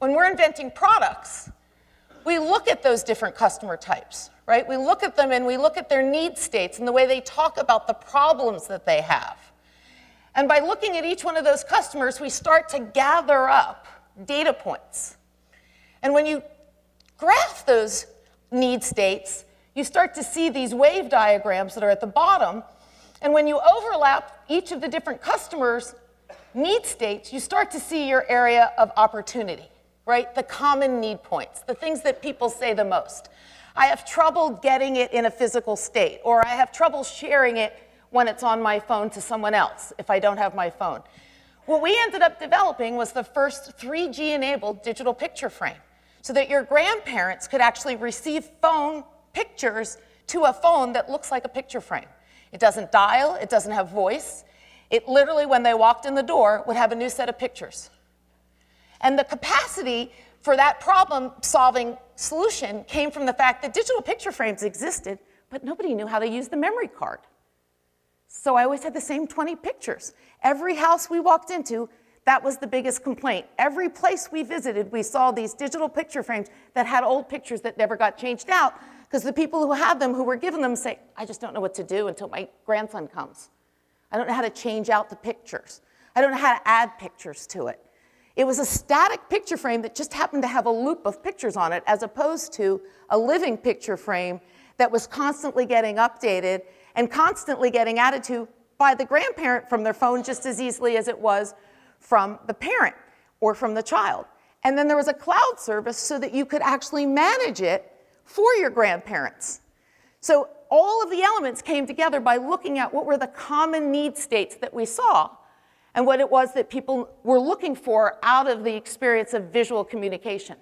when we're inventing products, we look at those different customer types, right? We look at them and we look at their need states and the way they talk about the problems that they have. And by looking at each one of those customers, we start to gather up data points. And when you graph those need states, you start to see these wave diagrams that are at the bottom. And when you overlap each of the different customers' need states, you start to see your area of opportunity, right? The common need points, the things that people say the most. I have trouble getting it in a physical state, or I have trouble sharing it when it's on my phone to someone else if I don't have my phone. What we ended up developing was the first 3G-enabled digital picture frame, so that your grandparents could actually receive phone pictures to a phone that looks like a picture frame. It doesn't dial, it doesn't have voice. It literally, when they walked in the door, would have a new set of pictures. And the capacity for that problem-solving solution came from the fact that digital picture frames existed, but nobody knew how to use the memory card. So I always had the same 20 pictures. Every house we walked into, that was the biggest complaint. Every place we visited, we saw these digital picture frames that had old pictures that never got changed out, because the people who had them, who were given them, say, I just don't know what to do until my grandson comes. I don't know how to change out the pictures. I don't know how to add pictures to it. It was a static picture frame that just happened to have a loop of pictures on it, as opposed to a living picture frame that was constantly getting updated and constantly getting added to by the grandparent from their phone just as easily as it was from the parent or from the child. And then there was a cloud service so that you could actually manage it for your grandparents. So all of the elements came together by looking at what were the common need states that we saw and what it was that people were looking for out of the experience of visual communication.